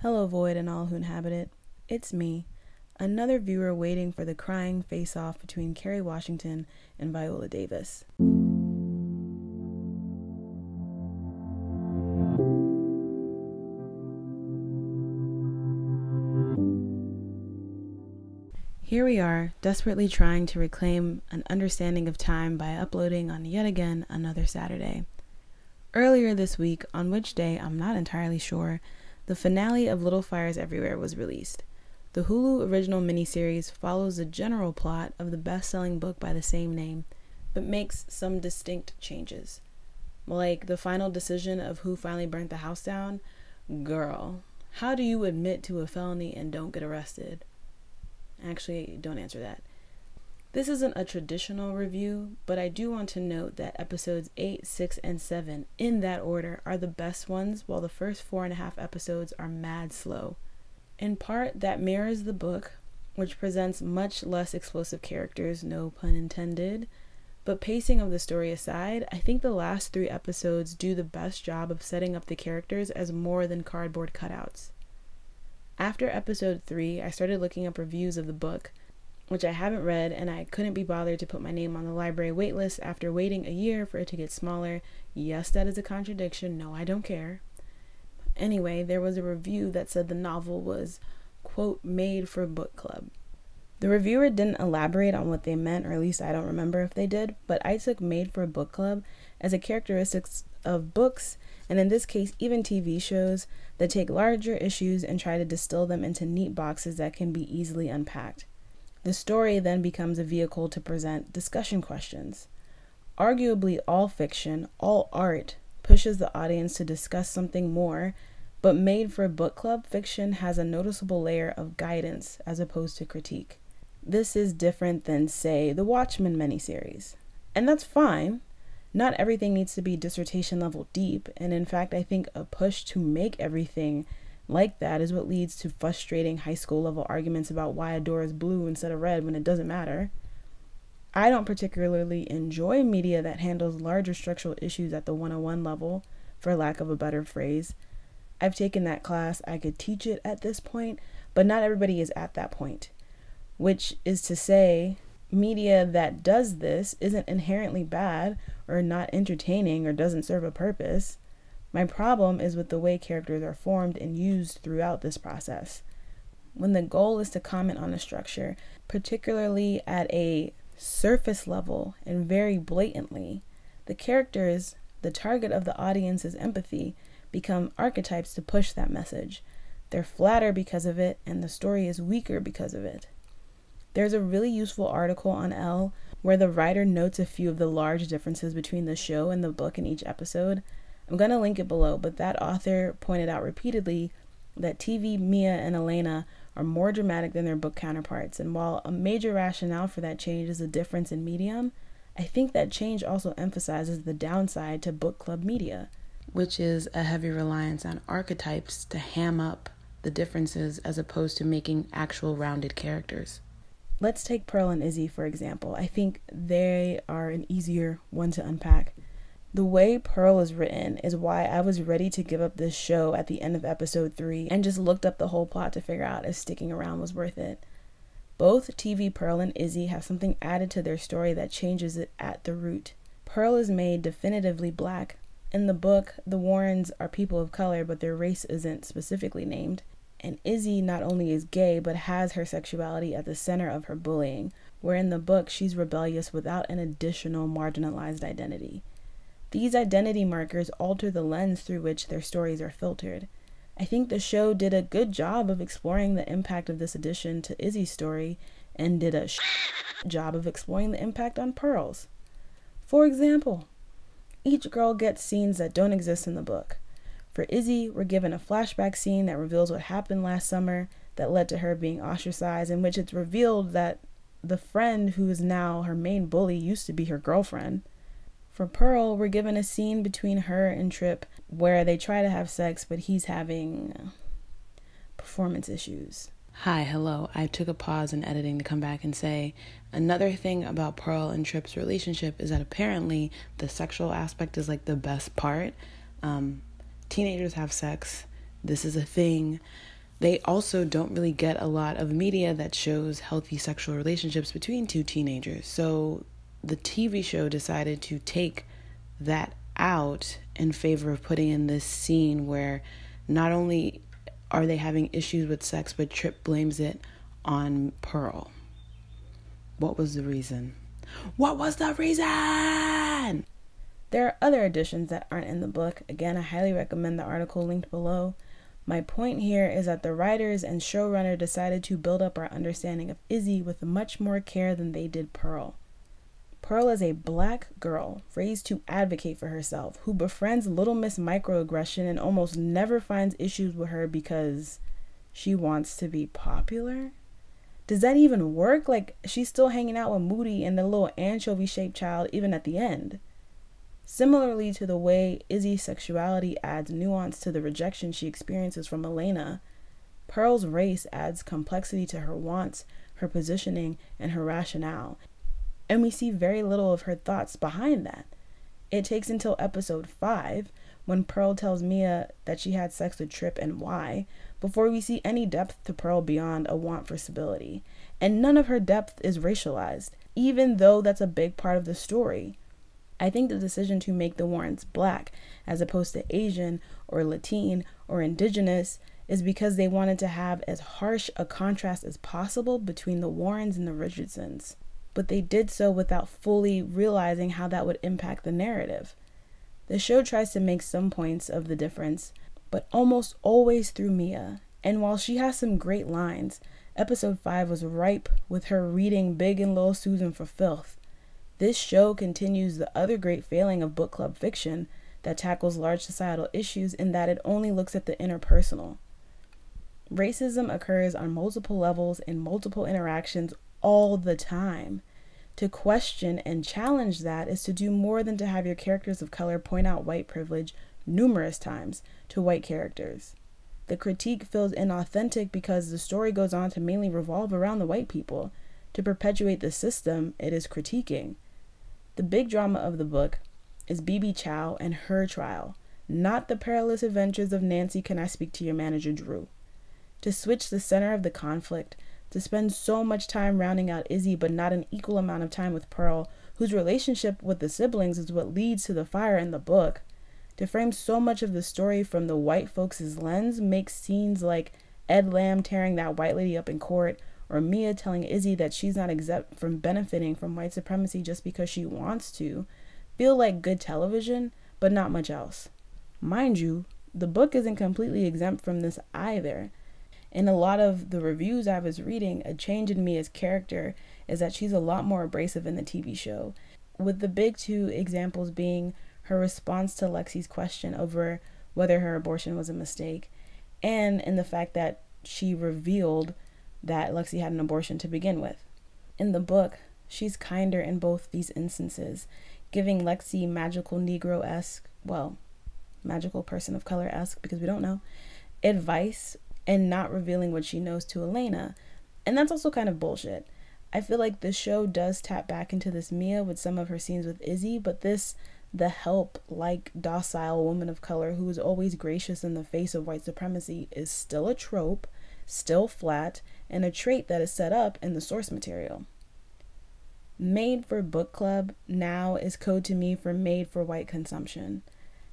Hello, void and all who inhabit it. It's me, another viewer waiting for the crying face-off between Kerry Washington and Viola Davis. Here we are, desperately trying to reclaim an understanding of time by uploading on yet again another Saturday. Earlier this week, on which day I'm not entirely sure, the finale of Little Fires Everywhere was released. The Hulu original miniseries follows the general plot of the best-selling book by the same name, but makes some distinct changes. Like the final decision of who finally burnt the house down. Girl, how do you admit to a felony and don't get arrested? Actually, don't answer that. This isn't a traditional review, but I do want to note that episodes 8, 6, and 7, in that order, are the best ones, while the first 4.5 episodes are mad slow. In part, that mirrors the book, which presents much less explosive characters, no pun intended. But pacing of the story aside, I think the last 3 episodes do the best job of setting up the characters as more than cardboard cutouts. After episode 3, I started looking up reviews of the book, which I haven't read, and I couldn't be bothered to put my name on the library waitlist after waiting a year for it to get smaller. Yes, that is a contradiction. No, I don't care. Anyway, there was a review that said the novel was, quote, made for book club. The reviewer didn't elaborate on what they meant, or at least I don't remember if they did, but I took made for a book club as a characteristic of books, and in this case even TV shows, that take larger issues and try to distill them into neat boxes that can be easily unpacked. The story then becomes a vehicle to present discussion questions. Arguably all fiction, all art, pushes the audience to discuss something more, but made for a book club fiction has a noticeable layer of guidance as opposed to critique. This is different than, say, the Watchmen miniseries. And that's fine. Not everything needs to be dissertation level deep, and in fact I think a push to make everything like that is what leads to frustrating high school level arguments about why a door is blue instead of red when it doesn't matter. I don't particularly enjoy media that handles larger structural issues at the 101 level, for lack of a better phrase. I've taken that class, I could teach it at this point, but not everybody is at that point. Which is to say, media that does this isn't inherently bad or not entertaining or doesn't serve a purpose. My problem is with the way characters are formed and used throughout this process. When the goal is to comment on a structure, particularly at a surface level and very blatantly, the characters, the target of the audience's empathy, become archetypes to push that message. They're flatter because of it, and the story is weaker because of it. There's a really useful article on Elle where the writer notes a few of the large differences between the show and the book in each episode. I'm going to link it below, but that author pointed out repeatedly that TV Mia and Elena are more dramatic than their book counterparts, and while a major rationale for that change is a difference in medium, I think that change also emphasizes the downside to book club media, which is a heavy reliance on archetypes to ham up the differences as opposed to making actual rounded characters. Let's take Pearl and Izzy, for example. I think they are an easier one to unpack. The way Pearl is written is why I was ready to give up this show at the end of episode 3 and just looked up the whole plot to figure out if sticking around was worth it. Both TV Pearl and Izzy have something added to their story that changes it at the root. Pearl is made definitively black. In the book, the Warrens are people of color, but their race isn't specifically named. And Izzy not only is gay, but has her sexuality at the center of her bullying, where in the book she's rebellious without an additional marginalized identity. These identity markers alter the lens through which their stories are filtered. I think the show did a good job of exploring the impact of this addition to Izzy's story, and did a job of exploring the impact on Pearl's. For example, each girl gets scenes that don't exist in the book. For Izzy, we're given a flashback scene that reveals what happened last summer that led to her being ostracized, in which it's revealed that the friend who is now her main bully used to be her girlfriend. For Pearl, we're given a scene between her and Trip where they try to have sex, but he's having performance issues. Hi, hello. I took a pause in editing to come back and say another thing about Pearl and Trip's relationship is that apparently the sexual aspect is like the best part. Teenagers have sex. This is a thing. They also don't really get a lot of media that shows healthy sexual relationships between two teenagers. So the TV show decided to take that out in favor of putting in this scene where not only are they having issues with sex, but Trip blames it on Pearl. What was the reason? What was the reason? There are other additions that aren't in the book. Again, I highly recommend the article linked below. My point here is that the writers and showrunner decided to build up our understanding of Izzy with much more care than they did Pearl. Pearl is a black girl raised to advocate for herself, who befriends Little Miss Microaggression and almost never finds issues with her because she wants to be popular. Does that even work? Like, she's still hanging out with Moody and the little anchovy-shaped child even at the end. Similarly to the way Izzy's sexuality adds nuance to the rejection she experiences from Elena, Pearl's race adds complexity to her wants, her positioning, and her rationale. And we see very little of her thoughts behind that. It takes until episode 5, when Pearl tells Mia that she had sex with Trip and why, before we see any depth to Pearl beyond a want for stability. And none of her depth is racialized, even though that's a big part of the story. I think the decision to make the Warrens black as opposed to Asian or Latin or indigenous is because they wanted to have as harsh a contrast as possible between the Warrens and the Richardsons. But they did so without fully realizing how that would impact the narrative. The show tries to make some points of the difference, but almost always through Mia. And while she has some great lines, episode 5 was ripe with her reading Big and Little Susan for filth. This show continues the other great failing of book club fiction that tackles large societal issues in that it only looks at the interpersonal. Racism occurs on multiple levels in multiple interactions all the time. To question and challenge that is to do more than to have your characters of color point out white privilege numerous times to white characters. The critique feels inauthentic because the story goes on to mainly revolve around the white people, to perpetuate the system it is critiquing. The big drama of the book is BB Chow and her trial, not the perilous adventures of Nancy Can I Speak to Your Manager Drew. To switch the center of the conflict, to spend so much time rounding out Izzy but not an equal amount of time with Pearl, whose relationship with the siblings is what leads to the fire in the book. To frame so much of the story from the white folks' lens makes scenes like Ed Lamb tearing that white lady up in court, or Mia telling Izzy that she's not exempt from benefiting from white supremacy just because she wants to, feel like good television, but not much else. Mind you, the book isn't completely exempt from this either. In a lot of the reviews I was reading, a change in Mia's character is that she's a lot more abrasive in the TV show, with the big two examples being her response to Lexi's question over whether her abortion was a mistake, and in the fact that she revealed that Lexi had an abortion to begin with. In the book, she's kinder in both these instances, giving Lexi magical Negro-esque, well, magical person of color-esque, because we don't know, advice, and not revealing what she knows to Elena. And that's also kind of bullshit. I feel like the show does tap back into this Mia with some of her scenes with Izzy, but this, the help-like docile woman of color who is always gracious in the face of white supremacy, is still a trope, still flat, and a trait that is set up in the source material. Made for book club now is code to me for made for white consumption.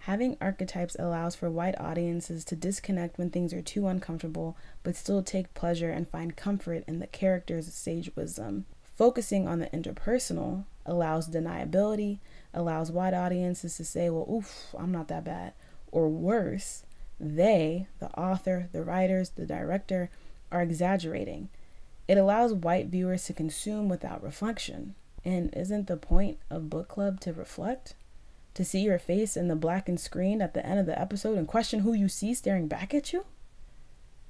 Having archetypes allows for white audiences to disconnect when things are too uncomfortable, but still take pleasure and find comfort in the characters' sage wisdom. Focusing on the interpersonal allows deniability, allows white audiences to say, well, oof, I'm not that bad. Or worse, they, the author, the writers, the director, are exaggerating. It allows white viewers to consume without reflection. And isn't the point of book club to reflect? To see your face in the blackened screen at the end of the episode and question who you see staring back at you?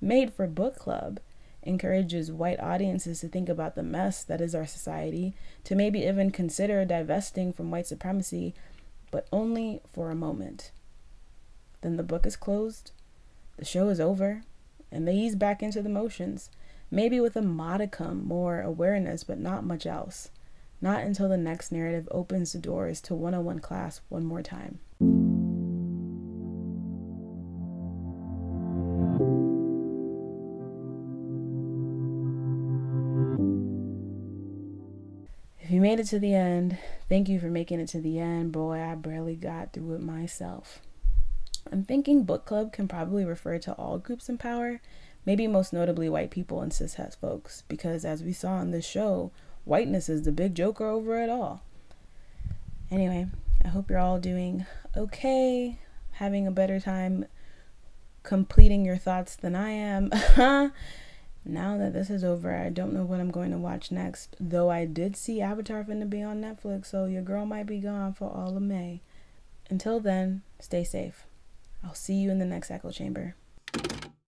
Made for book club encourages white audiences to think about the mess that is our society, to maybe even consider divesting from white supremacy, but only for a moment. Then the book is closed, the show is over, and they ease back into the motions, maybe with a modicum more awareness, but not much else. Not until the next narrative opens the doors to 101 class one more time. made it to the end. Thank you for making it to the end. Boy, I barely got through it myself. I'm thinking book club can probably refer to all groups in power, maybe most notably white people and cis-het folks, because as we saw in this show, whiteness is the big joker over it all. Anyway, I hope you're all doing okay, having a better time completing your thoughts than I am. Now that this is over, I don't know what I'm going to watch next, though I did see Avatar finna be on Netflix, so your girl might be gone for all of May. Until then, stay safe. I'll see you in the next echo chamber.